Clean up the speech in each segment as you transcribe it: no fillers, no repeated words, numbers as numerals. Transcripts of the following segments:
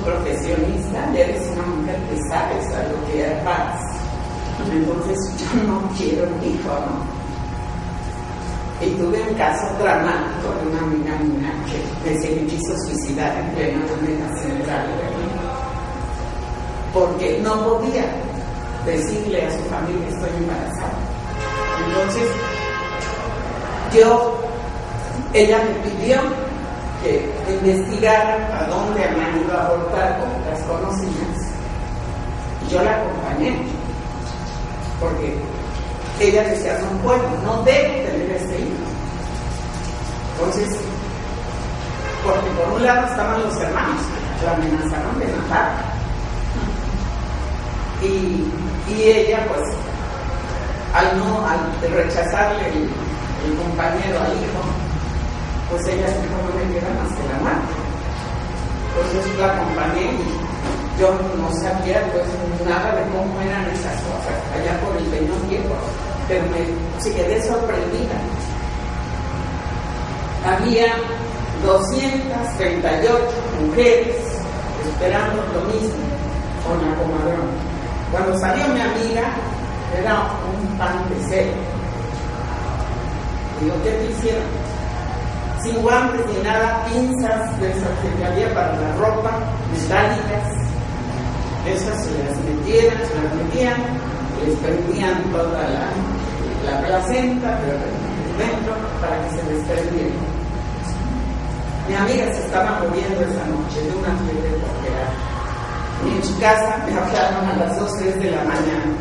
profesionista, eres una mujer que sabes a lo que vas. Entonces yo no quiero un hijo, ¿no? Y tuve un caso dramático de una amiga mía que se quiso suicidar en plena Avenida Central, porque no podía decirle a su familia estoy embarazada. Entonces ella me pidió que investigara a dónde habían ido a abortar con las conocidas, y yo la acompañé porque ella decía no debo tener este hijo. Entonces, porque por un lado estaban los hermanos, la amenazaron de matar, y ella pues al rechazarle el compañero al hijo, pues ella dijo no le queda más que la muerte. Entonces la acompañé y yo no sabía pues nada de cómo eran esas cosas allá por el Peñón Viejo, pero me quedé sorprendida. Había 238 mujeres esperando lo mismo con la comadrona. Cuando salió mi amiga era un pan de cero. Digo, ¿qué te hicieron? Sin guantes ni nada, pinzas de esas que había para la ropa, metálicas. Esas se las metían, les prendían toda la placenta dentro para que se les prendiera. Mi amiga se estaba muriendo esa noche de una fiebre porquera. Y en su casa me hablaron a las 2, 3 de la mañana.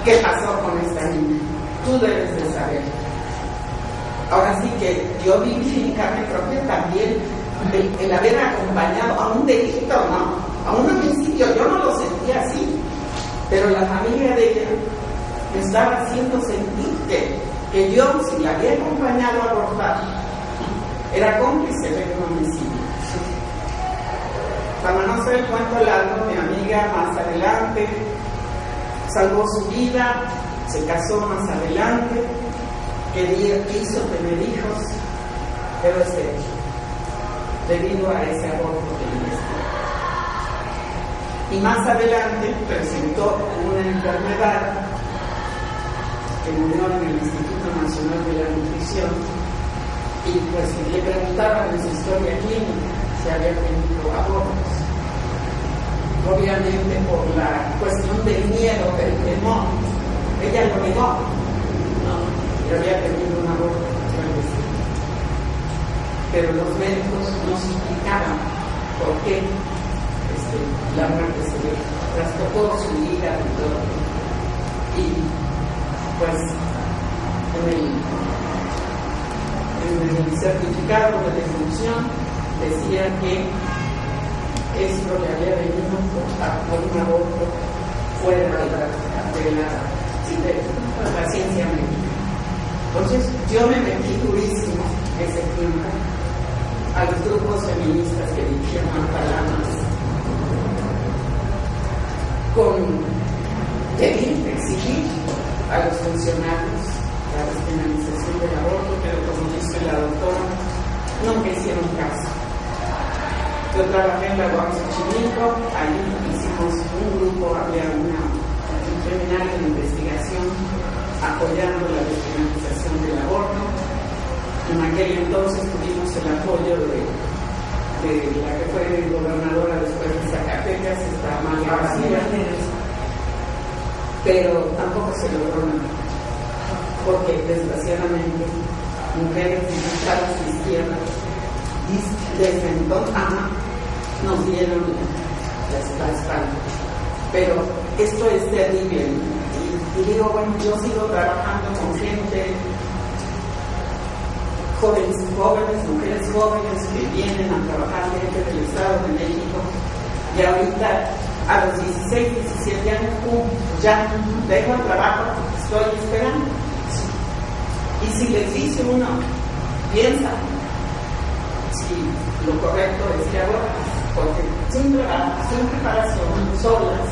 ¿Qué pasó con esta niña? Tú debes de saber. Ahora sí que yo viví en carne propia también el haber acompañado a un delito, ¿no? A un homicidio. Yo no lo sentía así, pero la familia de ella me estaba haciendo sentir que yo, si la había acompañado a abortar, era cómplice de un homicidio. Para no hacer el cuento largo, mi amiga más adelante salvó su vida, se casó más adelante, quiso tener hijos, pero debido a ese aborto que hizo. Y más adelante presentó una enfermedad que murió en el Instituto Nacional de la Nutrición, y pues le preguntaban en su historia clínica si había tenido abortos. Obviamente por la cuestión del miedo, del temor, ella lo negó, ¿no? Que había tenido un aborto clandestino. Pero los médicos nos explicaban por qué la muerte se le trastocó su hígado y todo. Y pues en el certificado de defunción decía que esto le había venido por un aborto fuera de la ciencia médica. Entonces yo me metí durísimo ese tiempo a los grupos feministas que dirigieron Palamas con exigir a los funcionarios la despenalización del aborto, pero como dice la doctora, no me hicieron caso. Yo trabajé en la UAM Xochimilco, ahí hicimos un grupo, había un seminario de investigación apoyando la despenalización del aborto. En aquel entonces tuvimos el apoyo de la que fue gobernadora después de Zacatecas, está Amalia García, pero tampoco se logró nada, porque desgraciadamente mujeres de izquierda desde entonces nos dieron la espalda. Pero esto es terrible, y digo, bueno, yo sigo trabajando con gente, jóvenes, mujeres jóvenes que vienen a trabajar dentro del Estado de México, y ahorita a los 16, 17 años, ya dejo el trabajo, estoy esperando. Y si les dice uno, piensa si lo correcto es que abortes, porque sin trabajo, sin preparación, solas,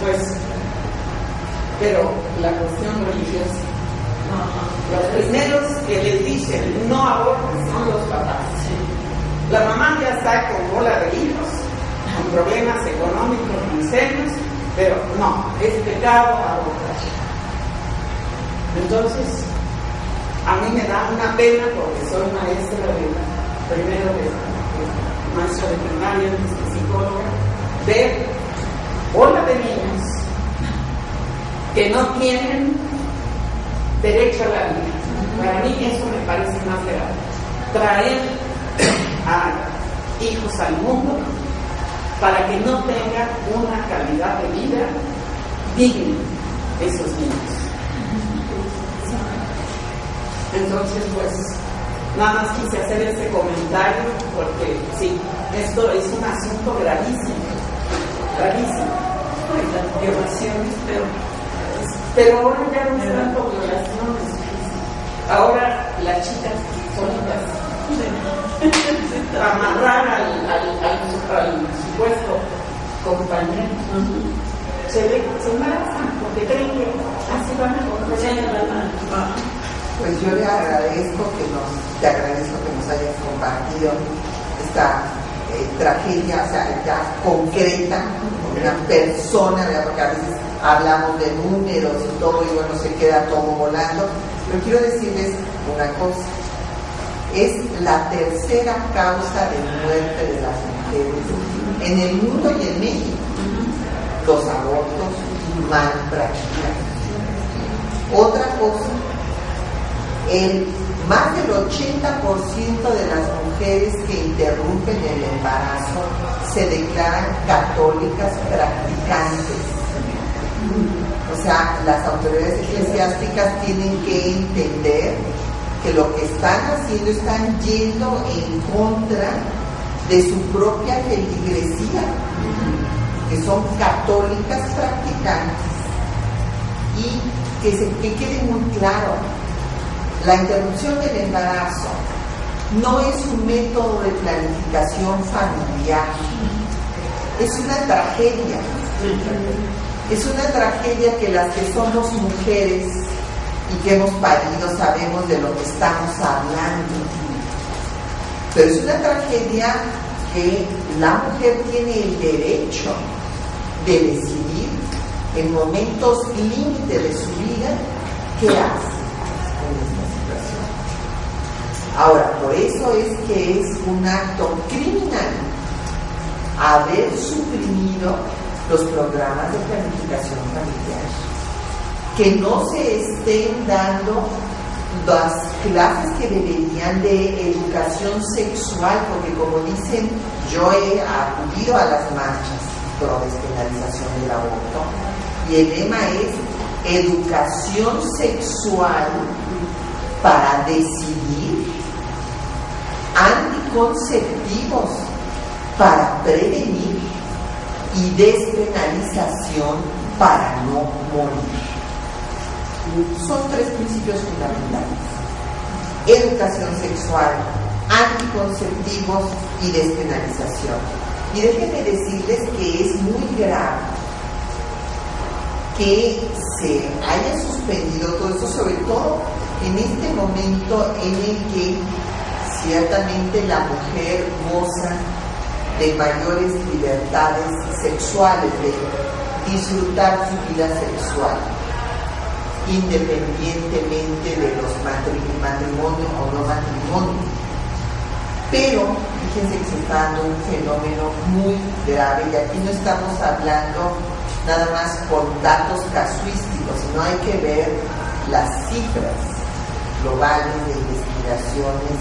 pues, pero la cuestión religiosa, los primeros que les dicen no abortes son los papás. La mamá ya está con bola de hijos, con problemas económicos muy serios, pero no, es pecado abortar. Entonces, a mí me da una pena porque soy maestra maestra de primaria, psicóloga, ver bola de niños que no tienen derecho a la vida. Para mí eso me parece más grave. Traer a hijos al mundo para que no tengan una calidad de vida digna esos niños. Entonces, pues, nada más quise hacer este comentario porque sí, esto es un asunto gravísimo, gravísimo. Las violaciones, pero ahora ya no es tanto violaciones, ahora las chicas solitas amarrar al supuesto compañero, se embarazan porque creen que así van a conocer. Pues yo te agradezco que nos hayas compartido esta tragedia, o sea, ya concreta, una persona, ¿verdad? Porque a veces hablamos de números y todo, y bueno, se queda todo volando. Pero quiero decirles una cosa: es la tercera causa de muerte de las mujeres en el mundo y en México. Los abortos mal practicados. Otra cosa, más del 80% de las mujeres que interrumpen el embarazo se declaran católicas practicantes. O sea, las autoridades eclesiásticas tienen que entender que lo que están haciendo, están yendo en contra de su propia feligresía, que son católicas practicantes. Y que quede muy claro: la interrupción del embarazo no es un método de planificación familiar, es una tragedia. Es una tragedia que las que somos mujeres y que hemos parido sabemos de lo que estamos hablando. Pero es una tragedia que la mujer tiene el derecho de decidir en momentos límite de su vida qué hace. Ahora, por eso es que es un acto criminal haber suprimido los programas de planificación familiar, que no se estén dando las clases que deberían de educación sexual, porque como dicen, yo he acudido a las marchas pro despenalización del aborto y el lema es educación sexual para decidir, anticonceptivos para prevenir y despenalización para no morir. Son tres principios fundamentales: educación sexual, anticonceptivos y despenalización. Y déjenme decirles que es muy grave que se haya suspendido todo esto, sobre todo en este momento en el que ciertamente la mujer goza de mayores libertades sexuales, de disfrutar su vida sexual, independientemente de los matrimonios o no matrimonios. Pero fíjense que se está dando un fenómeno muy grave, y aquí no estamos hablando nada más con datos casuísticos, sino hay que ver las cifras globales de investigaciones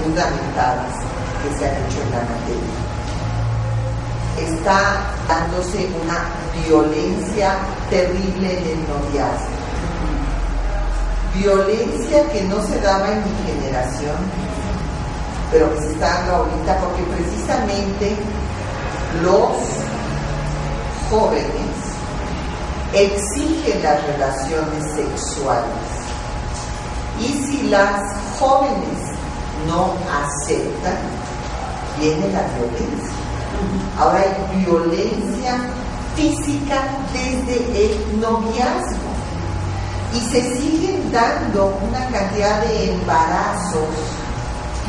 fundamentadas que se han hecho en la materia. Está dándose una violencia terrible en el noviazgo. Violencia que no se daba en mi generación, pero que se está dando ahorita, porque precisamente los jóvenes exigen las relaciones sexuales. Y si las jóvenes no aceptan, viene la violencia. Ahora hay violencia física desde el noviazgo y se siguen dando una cantidad de embarazos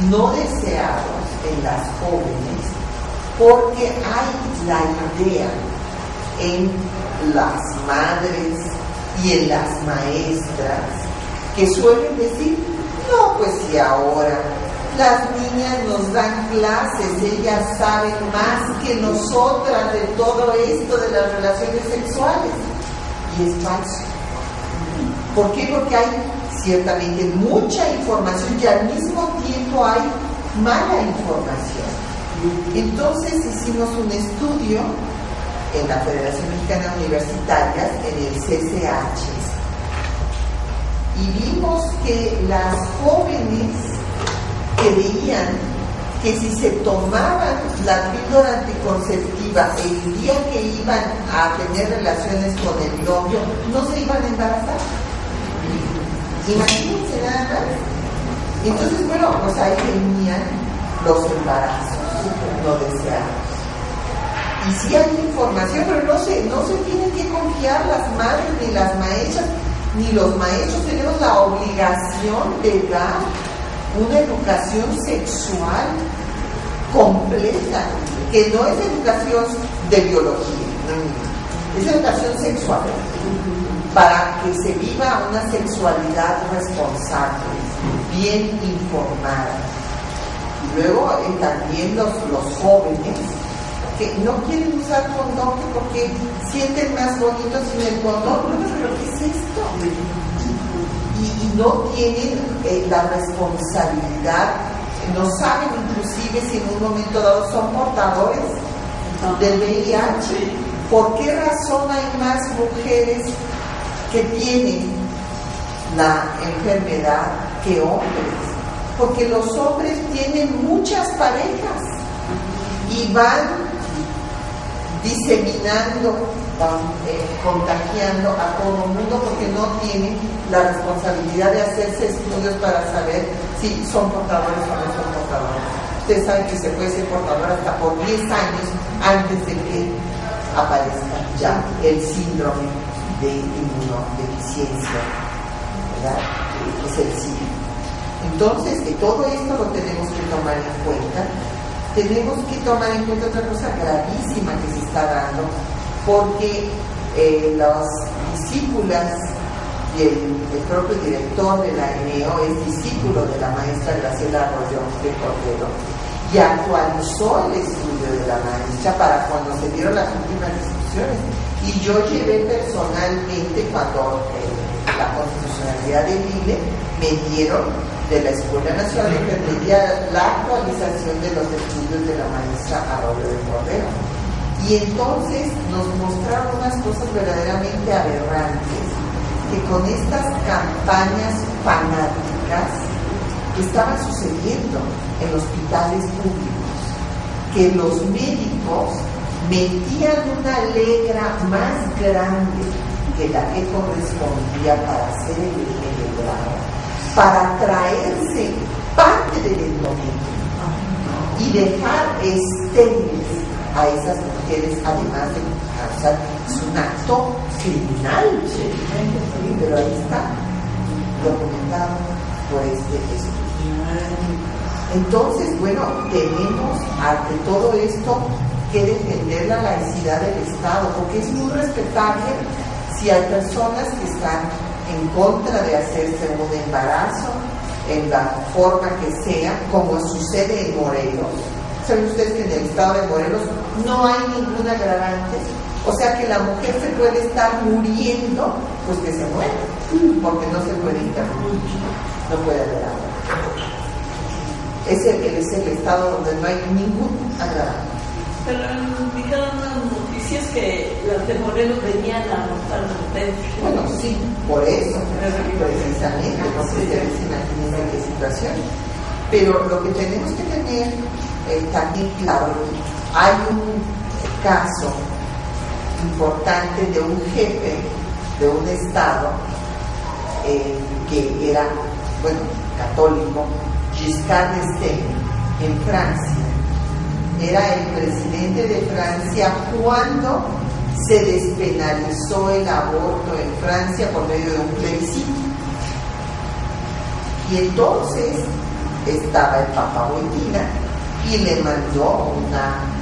no deseados en las jóvenes porque hay la idea en las madres y en las maestras que suelen decir, no, pues si ahora las niñas nos dan clases, ellas saben más que nosotras de todo esto de las relaciones sexuales. Y es falso. ¿Por qué? Porque hay ciertamente mucha información y al mismo tiempo hay mala información. Entonces hicimos un estudio en la Federación Mexicana de Universitarias, en el CCH, y vimos que las jóvenes creían que si se tomaban la píldora anticonceptiva el día que iban a tener relaciones con el novio, no se iban a embarazar. Imagínense nada más. Entonces, bueno, pues ahí venían los embarazos no deseados. Y sí hay información, pero no se tienen que confiar las madres, ni las maestras, ni los maestros. Tenemos la obligación de dar una educación sexual completa, que no es educación de biología, es educación sexual, para que se viva una sexualidad responsable, bien informada. Y luego también los jóvenes que no quieren usar condón porque sienten más bonito sin el condón. ¿Pero qué es esto? Y no tienen la responsabilidad, no saben inclusive si en un momento dado son portadores del VIH. ¿Por qué razón hay más mujeres que tienen la enfermedad que hombres? Porque los hombres tienen muchas parejas y van diseminando, contagiando a todo el mundo porque no tienen la responsabilidad de hacerse estudios para saber si son portadores o no son portadores. Ustedes saben que se puede ser portador hasta por 10 años antes de que aparezca ya el síndrome de inmunodeficiencia, ¿verdad? Es el SIDA. Entonces, todo esto lo tenemos que tomar en cuenta. Tenemos que tomar en cuenta otra cosa gravísima que se está dando, porque las discípulas y el propio director de la ENEO es discípulo de la maestra Graciela Arroyo de Cordero y actualizó el estudio de la maestra para cuando se dieron las últimas discusiones. Y yo llevé personalmente, cuando la constitucionalidad del INE, me dieron de la Escuela Nacional de Enfermería la actualización de los estudios de la maestra Arroyo de Cordero. Y entonces nos mostraron unas cosas verdaderamente aberrantes, que con estas campañas fanáticas estaban sucediendo en hospitales públicos, que los médicos metían una legra más grande que la que correspondía para hacer el grado, para traerse parte del endometrio y dejar estériles a esas mujeres, además de causar. Es un acto criminal, pero ahí está documentado por este estudio. Entonces, bueno, tenemos ante todo esto que defender la laicidad del Estado, porque es muy respetable si hay personas que están en contra de hacerse un embarazo en la forma que sea, como sucede en Morelos. ¿Saben ustedes que en el estado de Morelos no hay ningún agravante? O sea que la mujer se puede estar muriendo, pues que se muera, porque no se puede interrumpir, no puede haber agravante. Es el estado donde no hay ningún agravante. Pero dijeron las noticias que las de Morelos venían a abortar mujeres. Bueno, sí, por eso, precisamente, no sé si se imaginan qué situación. Pero lo que tenemos que tener también claro, hay un caso importante de un jefe de un estado que era, bueno, católico, Giscard d'Estaing, en Francia. Era el presidente de Francia cuando se despenalizó el aborto en Francia por medio de un plebiscito. Y entonces estaba el Papa Wojtyla y le mandó una